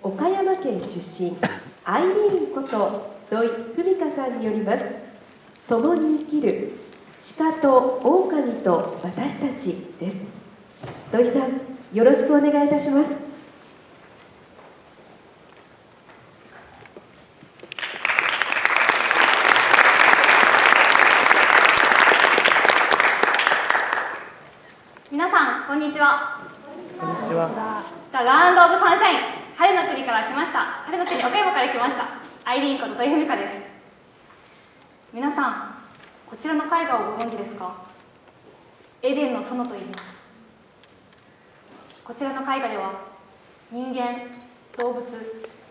岡山県出身アイリーンこと土井文香さんによります共に生きる鹿と狼と私たちです。土井さん、よろしくお願いいたします。皆さん、こんにちは。こんにちは。ザ・ランド・オブ・サンシャイン、晴れの国から来ました。晴れの国岡山から来ました。アイリーンこと土井文香です。皆さん、こちらの絵画をご存知ですか？エデンの園と言います。こちらの絵画では、人間、動物、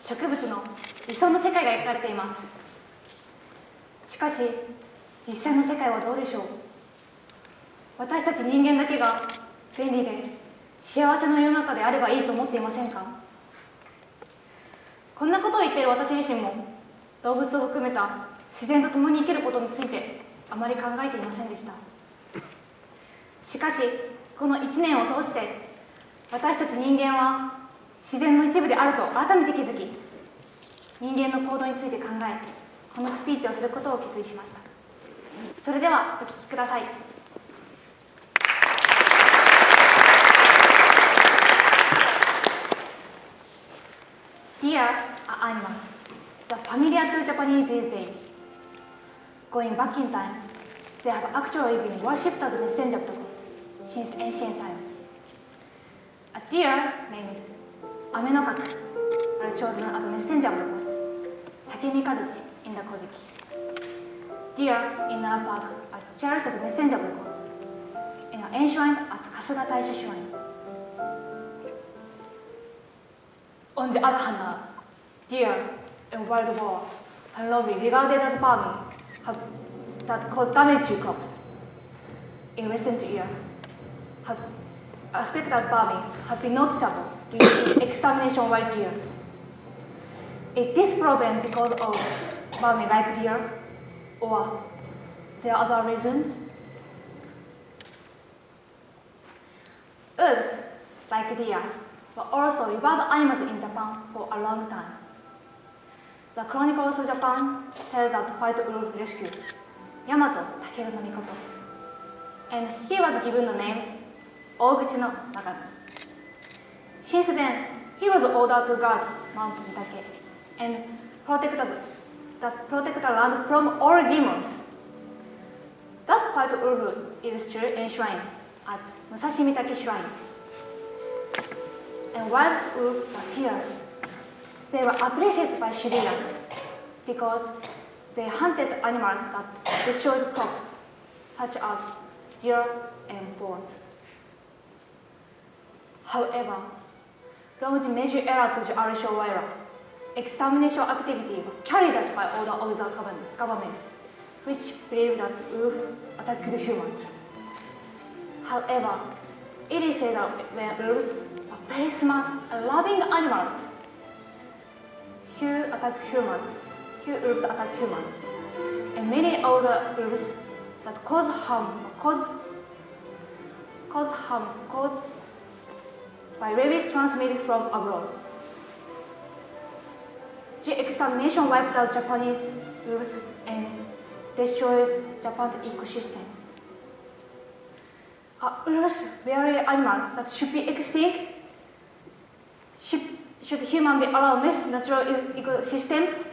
植物の理想の世界が描かれています。しかし、実際の世界はどうでしょう？私たち人間だけが便利で幸せの世の中であればいいと思っていませんか？こんなことを言っている私自身も動物を含めた自然と共に生きることについてあまり考えていませんでした。しかしこの1年を通して私たち人間は自然の一部であると改めて気づき、人間の行動について考え、このスピーチをすることを決意しました。それではお聞きください。Deer are animals that are familiar to Japanese these days. Going back in time, they have actually been worshipped as a messenger of the god since ancient times. A deer named Amenokak are chosen as a messenger of the gods, Takemikazuchi in the Kojiki. Deer in our park are cherished as a messenger of the gods and are enshrined at Kasuga Taisha Shrine. On the other hand, deer and wild boar are normally regarded as farming that cause damage to crops. In recent years, aspects as farming have been noticeable due to extermination of wild deer. Is this problem because of farming like deer, or there are other reasons? Wolves, like deer, were also revered animals in Japan for a long time. The Chronicles of Japan tell that white wolf rescued Yamato Takeru no Mikoto, and he was given the name Oguchi no Nagami. Since then, he was ordered to guard Mount Mitake and protect the land from all demons. That white wolf is still enshrined at Musashi Mitake Shrine. And wild wolves were here. They were appreciated by civilians because they hunted animals that destroyed crops, such as deer and boars. However, from the major era to the Arisho era, extermination activity was carried out by order of the government, which believed that wolves attacked humans. However, it is said that when wolves are very smart and loving animals, wolves attack humans, and many other wolves that cause harm caused by rabies transmitted from abroad. The extermination wiped out Japanese wolves and destroyed Japan's ecosystems. Are wolves really animals that should be extinct? Should humans be allowed with natural ecosystems?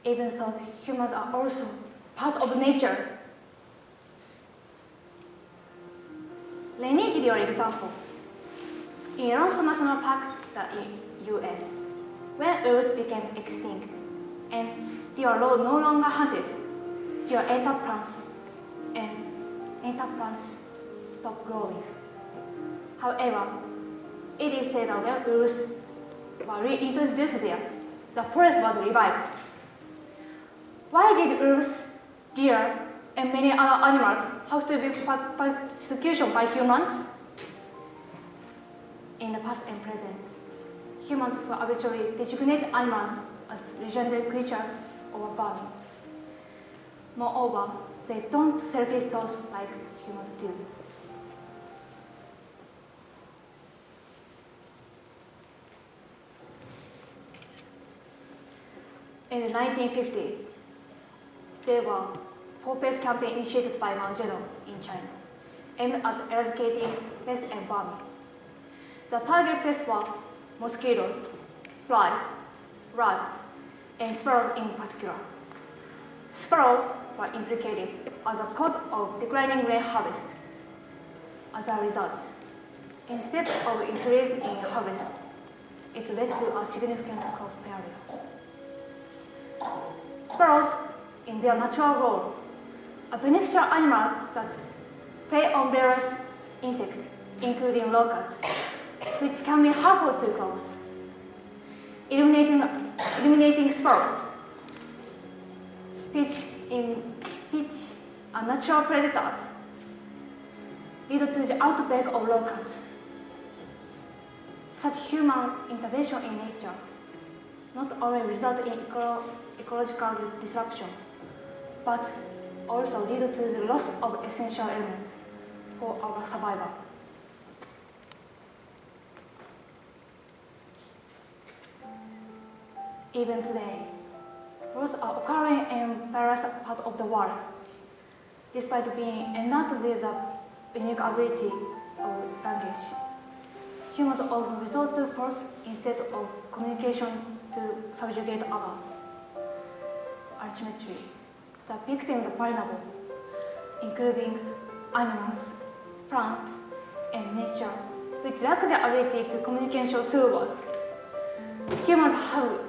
Even though humans are also part of nature. Let me give you an example. In Yellowstone National Park, the US, when wolves became extinct and they are no longer hunted, their native plants stopped growing. However, it is said that when wolves were reintroduced there, the forest was revived. Why did wolves, deer, and many other animals have to be persecuted by humans? In the past and present, humans who arbitrarily designate animals as legendary creatures or farming. Moreover, they don't selfish thoughts like humans do. In the 1950s, there were 4 pest campaigns initiated by Mao Zedong in China, aimed at eradicating pests and vermin. The target pests were mosquitoes, flies, rats, and sparrows in particular. Sparrows were implicated as a cause of declining grain harvest. As a result, instead of increase in harvest, it led to a significant crop failure. Sparrows, in their natural role, are beneficial animals that prey on various insects, including locusts, which can be harmful to crops. Eliminating sparrows, which are natural predators, lead to the outbreak of locusts. Such human intervention in nature not only result in ecological disruption, but also lead to the loss of essential elements for our survival. Even today, wars are occurring in various parts of the world, despite being endowed with the unique ability of language. Humans often resort to force instead of communication to subjugate others. Ultimately, the victims are vulnerable, including animals, plants, and nature, which lack the ability to communicate through words. Humans have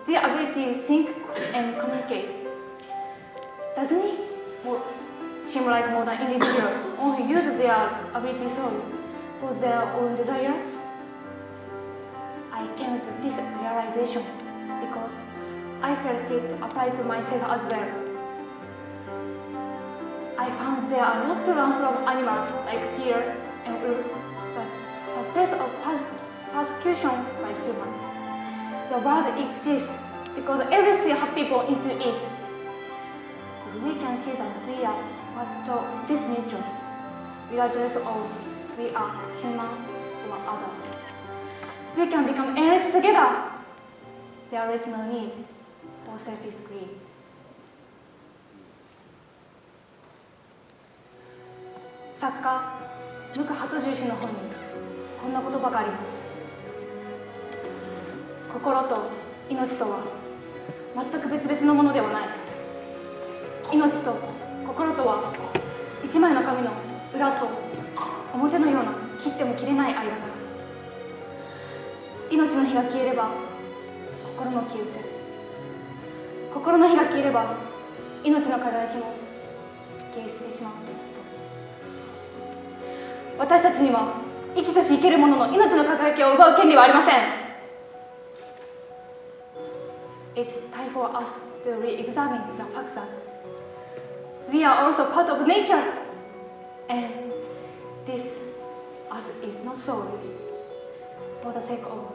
the ability to think and communicate. Doesn't it seem like modern individuals only use their ability solely for their own desires? I came to this realization because I felt it applied to myself as well. I found there are not to learn from animals like deer and wolves that have faced persecution by humans. The world exists because everything has people into it. We can see that we are part of this nature, regardless of we are human or other. We can become enriched together. There is no need for selfish greed. 作家ムク・ハトジュ氏の本にこんな言葉があります。心と命とは全く別々のものではない。命と心とは一枚の紙の裏と表のような切っても切れない間柄。命の火が消えれば心も消え失せる。心の火が消えれば命の輝きも消え失せてしまう。私たちには生きとし生けるものの命の輝きを奪う権利はありません。It's time for us to re-examine the fact that we are also part of nature, and this us is not solely for the sake of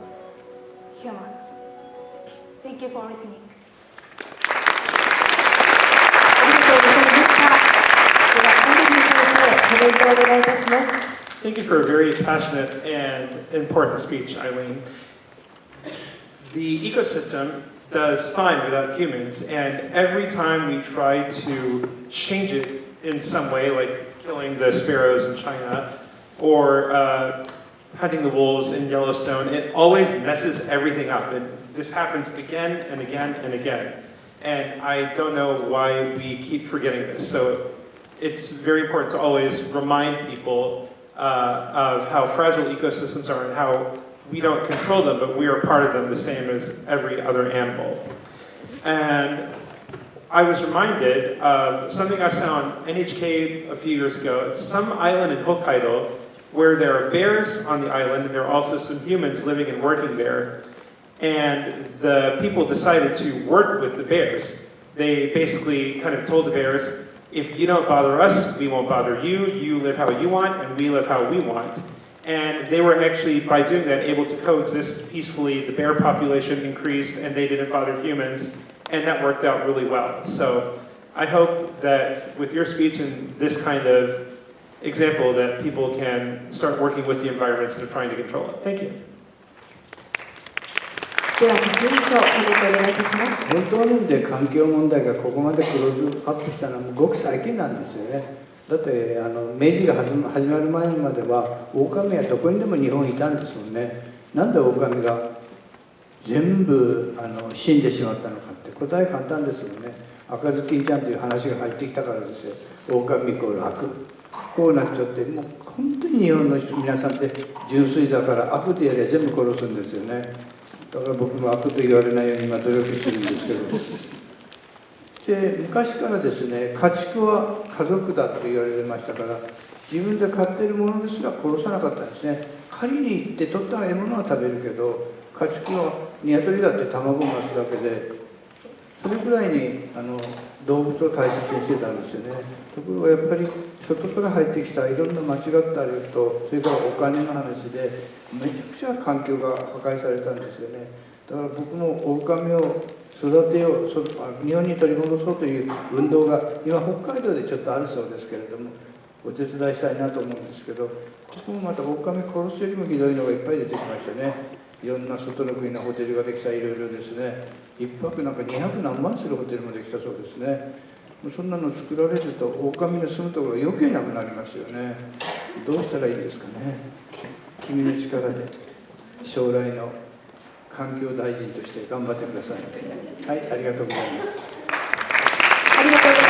humans. Thank you for listening. ありがとうございました。では、アイリーン先生、コメントをお願いいたします。Thank you for a very passionate and important speech, Aileen. The ecosystem does fine without humans, and every time we try to change it in some way, like killing the sparrows in China or hunting the wolves in Yellowstone, it always messes everything up. And this happens again and again and again. And I don't know why we keep forgetting this. So it's very important to always remind people of how fragile ecosystems are and how we don't control them, but we are part of them the same as every other animal. And I was reminded of something I saw on NHK a few years ago. It's some island in Hokkaido where there are bears on the island, and there are also some humans living and working there. And the people decided to work with the bears. They basically kind of told the bears, if you don't bother us, we won't bother you. You live how you want, and we live how we want. And they were actually, by doing that, able to coexist peacefully. The bear population increased, and they didn't bother humans, and that worked out really well. So I hope that with your speech and this kind of example, that people can start working with the environment instead of trying to control it. Thank you. では竹委員長、コメントお願いいたします。本当の意味で環境問題がここまでクローズアップしたのはごく最近なんですよね。だって明治が始まる前までは狼はどこにでも日本にいたんですもんね。なんで狼が全部死んでしまったのかって答え簡単ですよね。赤ずきんちゃんという話が入ってきたからですよ。狼イコール悪、こうなっちゃって、もう本当に日本の皆さんって純粋だから悪とやりゃ全部殺すんですよね。だから僕も悪と言われないように今努力してるんですけど、で昔からですね、家畜は家族だと言われてましたから、自分で飼ってるものですら殺さなかったんですね。狩りに行って取った獲物は食べるけど、家畜は鶏だって卵を待つだけで、それくらいに動物を大切にしてたんですよね。ところがやっぱり外から入ってきたいろんな間違ったあれと、それからお金の話でめちゃくちゃ環境が破壊されたんですよね。だから僕も狼を育てよう、日本に取り戻そうという運動が今北海道でちょっとあるそうですけれども、お手伝いしたいなと思うんですけど、ここもまた狼殺すよりもひどいのがいっぱい出てきましたね。いろんな外の国のホテルができた、いろいろですね。一泊なんか200何万するホテルもできたそうですね。そんなの作られると狼の住むところが余計なくなりますよね。どうしたらいいですかね。君の力で将来の環境大臣として頑張ってください。はい、ありがとうございます。ありがとうございます。